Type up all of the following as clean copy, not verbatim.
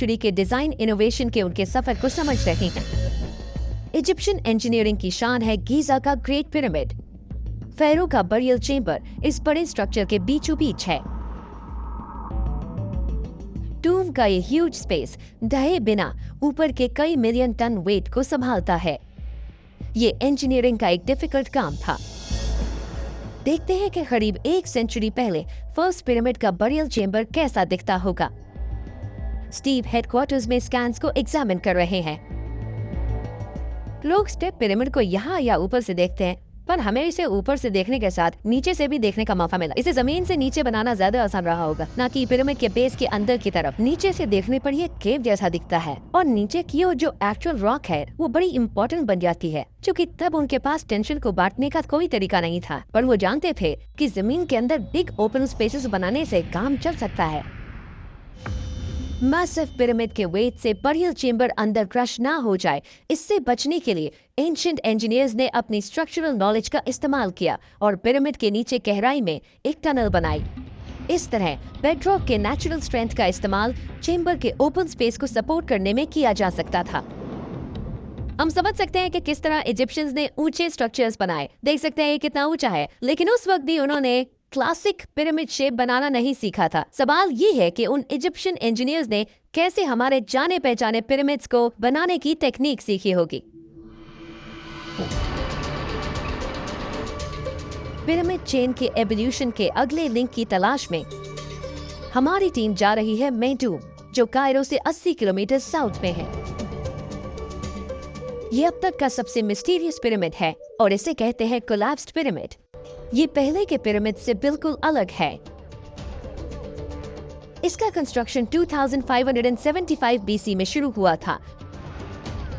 Century के design innovation के उनके सफर को समझ रहे हैं। इजिप्शियन इंजीनियरिंग की शान है गीजा का ग्रेट पिरामिड। फेरो का बरियल चेंबर इस बड़े स्ट्रक्चर के बीचों बीच है। टूम का ये ह्यूज स्पेस ढहे बिना ऊपर के कई मिलियन टन वेट को संभालता है। ये इंजीनियरिंग का एक डिफिकल्ट काम था। देखते हैं कि करीब 1 सेंचुरी पहले फर्स्ट पिरामिड का बरियल चेंबर कैसा दिखता होगा। स्टीव हेडक्वार्टर्स में स्कैन्स को एग्जामिन कर रहे हैं। लोग स्टेप पिरामिड को यहाँ या ऊपर से देखते हैं, पर हमें इसे ऊपर से देखने के साथ नीचे से भी देखने का मौका मिला। इसे जमीन से नीचे बनाना ज्यादा आसान रहा होगा, ना कि पिरामिड के बेस के अंदर की तरफ। नीचे से देखने पर यह केव जैसा दिखता है और नीचे की ओर जो एक्चुअल रॉक है वो बड़ी इम्पोर्टेंट बन जाती है, क्योंकि तब उनके पास टेंशन को बांटने का कोई तरीका नहीं था। पर वो जानते थे कि जमीन के अंदर बिग ओपन स्पेसेस बनाने से काम चल सकता है। मैसिव पिरामिड के वेट से बरियल चेंबर अंदर क्रश ना हो जाए, इससे बचने के लिए एंशिएंट इंजीनियर्स ने अपनी स्ट्रक्चरल नॉलेज का इस्तेमाल किया और पिरामिड के नीचे गहराई में एक टनल बनाई। इस तरह बेडरॉक के नेचुरल स्ट्रेंथ का इस्तेमाल चेंबर के ओपन स्पेस को सपोर्ट करने में किया जा सकता था। हम समझ सकते हैं कि किस तरह इजिप्शियंस ने ऊंचे स्ट्रक्चर्स बनाए। देख सकते हैं ये कितना ऊंचा है, लेकिन उस वक्त भी उन्होंने क्लासिक पिरामिड शेप बनाना नहीं सीखा था। सवाल ये है कि उन इजिप्शियन इंजीनियर्स ने कैसे हमारे जाने पहचाने पिरामिड्स को बनाने की टेक्निक सीखी होगी। पिरामिड चेन के एवोल्यूशन के अगले लिंक की तलाश में हमारी टीम जा रही है मेडूम, जो कायरो से 80 किलोमीटर साउथ में है। ये अब तक का सबसे मिस्टीरियस पिरामिड है और इसे कहते हैं कोलैप्स्ड पिरामिड। ये पहले के पिरामिड से बिल्कुल अलग है। इसका कंस्ट्रक्शन 2575 बीसी में शुरू हुआ था।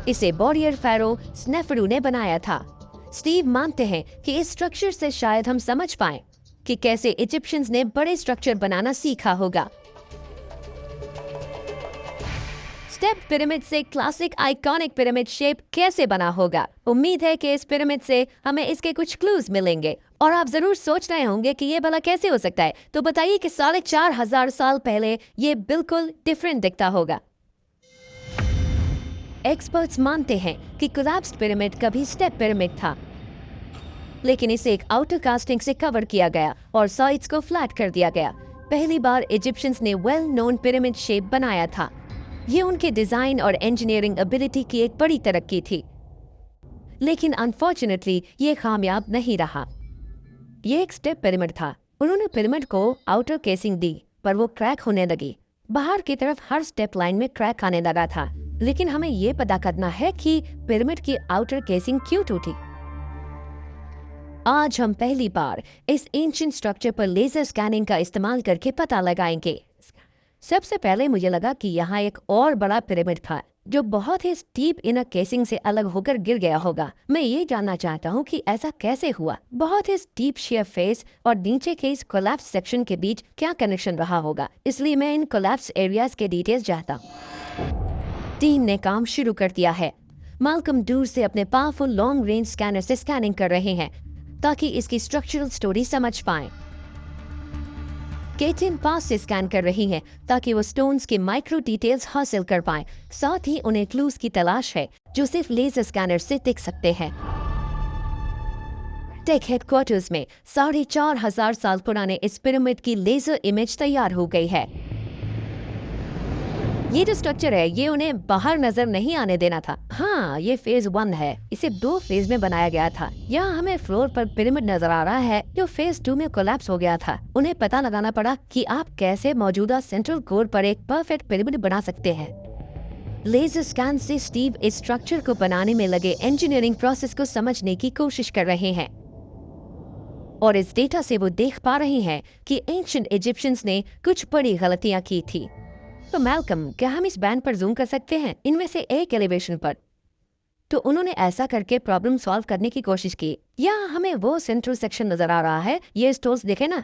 इसे वॉरियर फेरो स्नेफरू ने बनाया था। स्टीव मानते हैं कि इस स्ट्रक्चर से शायद हम समझ पाएं कि कैसे इजिप्शियंस ने बड़े स्ट्रक्चर बनाना सीखा होगा। स्टेप पिरामिड से क्लासिक आइकॉनिक पिरामिड शेप कैसे बना होगा। उम्मीद है कि इस पिरामिड से हमें इसके कुछ क्लूज मिलेंगे। और आप जरूर सोच रहे होंगे कि ये भला कैसे हो सकता है, तो बताइए कि 4500 साल पहले ये बिल्कुल डिफरेंट दिखता होगा। एक्सपर्ट्स मानते हैं कि कोलैप्स्ड पिरामिड कभी स्टेप पिरामिड था, लेकिन इसे एक आउटर कास्टिंग से कवर किया गया और साइड्स को फ्लैट कर दिया गया। पहली बार इजिप्शियंस ने वेल नोन पिरामिड शेप बनाया था। ये उनके डिजाइन और इंजीनियरिंग एबिलिटी की एक बड़ी तरक्की थी, लेकिन अनफॉर्चुनेटली ये कामयाब नहीं रहा। ये एक स्टेप पिरामिड था। उन्होंने पिरामिड को आउटर केसिंग दी, पर वो क्रैक होने लगी। बाहर की तरफ हर स्टेप लाइन में क्रैक आने लगा था, लेकिन हमें ये पता करना है कि पिरामिड की आउटर केसिंग क्यों टूटी। आज हम पहली बार इस एंशिएंट स्ट्रक्चर पर लेजर स्कैनिंग का इस्तेमाल करके पता लगाएंगे। सबसे पहले मुझे लगा कि यहाँ एक और बड़ा पिरामिड था जो बहुत ही स्टीप इनर केसिंग से अलग होकर गिर गया होगा। मैं ये जानना चाहता हूँ कि ऐसा कैसे हुआ। बहुत ही स्टीप शेयर फेस और नीचे के इस कोलैप्स सेक्शन के बीच क्या कनेक्शन रहा होगा, इसलिए मैं इन कोलैप्स एरियाज के डिटेल्स चाहता हूँ। टीम ने काम शुरू कर दिया है। मालकम दूर से अपने पावरफुल लॉन्ग रेंज स्कैनर से स्कैनिंग कर रहे हैं ताकि इसकी स्ट्रक्चरल स्टोरी समझ पाएं। केटिन पास से स्कैन कर रही हैं ताकि वो स्टोन्स के माइक्रो डिटेल्स हासिल कर पाएं। साथ ही उन्हें क्लूज की तलाश है जो सिर्फ लेजर स्कैनर से दिख सकते हैं। टेक हेडक्वार्टर्स में 4500 साल पुराने इस पिरामिड की लेजर इमेज तैयार हो गई है। ये जो स्ट्रक्चर है ये उन्हें बाहर नजर नहीं आने देना था। हाँ, ये फेज 1 है। इसे 2 फेज में बनाया गया था। यहाँ हमें फ्लोर पर पिरामिड नजर आ रहा है जो फेज 2 में कोलैप्स हो गया था। उन्हें पता लगाना पड़ा कि आप कैसे मौजूदा सेंट्रल कोर पर एक परफेक्ट पिरामिड बना सकते हैं। लेजर स्कैन से स्टीव इस स्ट्रक्चर को बनाने में लगे इंजीनियरिंग प्रोसेस को समझने की कोशिश कर रहे हैं और इस डेटा से वो देख पा रहे हैं कि एंशिएंट इजिप्शियंस ने कुछ बड़ी गलतियां की थी। तो मैल्कम, क्या हम इस बैंड पर जूम कर सकते हैं, इनमें से एक एलिवेशन पर? तो उन्होंने ऐसा करके प्रॉब्लम सॉल्व करने की कोशिश की। यहाँ हमें वो सेंट्रल सेक्शन नजर आ रहा है। ये स्टोन्स देखे ना,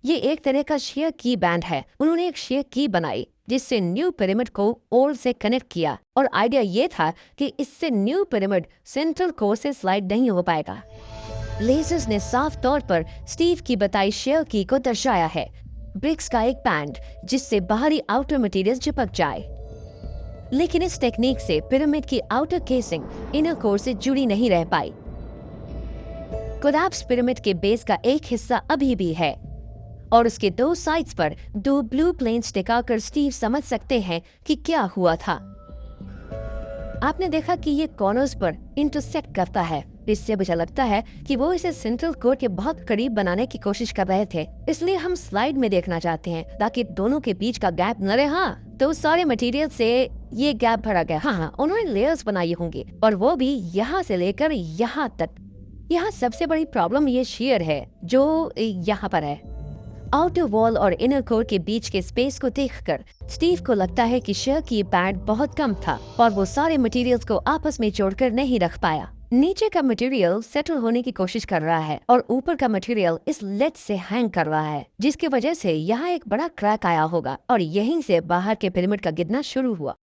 ये एक तरह का शेयर की बैंड है। उन्होंने एक शेयर की बनाई जिससे न्यू पिरामिड को ओल्ड से कनेक्ट किया और आइडिया ये था कि इससे न्यू पिरामिड सेंट्रल कोर से स्लाइड नहीं हो पाएगा। लेजर्स ने साफ तौर पर स्टीव की बताई शेयर की को दर्शाया है, ब्रिक्स का एक बैंड जिससे बाहरी आउटर मटेरियल चिपक जाए। लेकिन इस टेक्निक से पिरामिड की आउटर केसिंग इनर कोर से जुड़ी नहीं रह पाई। कोलैप्स पिरामिड के बेस का एक हिस्सा अभी भी है और उसके दो साइड्स पर दो ब्लू प्लेन्स टिकाकर स्टीव समझ सकते हैं कि क्या हुआ था। आपने देखा कि ये कॉर्नर्स पर इंटरसेक्ट करता है, इससे मुझे लगता है कि वो इसे सेंट्रल कोर के बहुत करीब बनाने की कोशिश कर रहे थे, इसलिए हम स्लाइड में देखना चाहते हैं ताकि दोनों के बीच का गैप न रहे। हाँ, तो सारे मटेरियल से ये गैप भरा गया। हाँ, उन्होंने लेयर्स बनाई होंगी और वो भी यहाँ से लेकर यहाँ तक। यहाँ सबसे बड़ी प्रॉब्लम ये शेयर है जो यहाँ पर है। आउटर वॉल और इनर कोर के बीच के स्पेस को देखकर स्टीव को लगता है कि शेयर की पैड बहुत कम था और वो सारे मटेरियल्स को आपस में जोड़कर नहीं रख पाया। नीचे का मटेरियल सेटल होने की कोशिश कर रहा है और ऊपर का मटेरियल इस लेड से हैंग कर रहा है, जिसकी वजह से यहाँ एक बड़ा क्रैक आया होगा और यहीं से बाहर के पिरामिड का गिरना शुरू हुआ।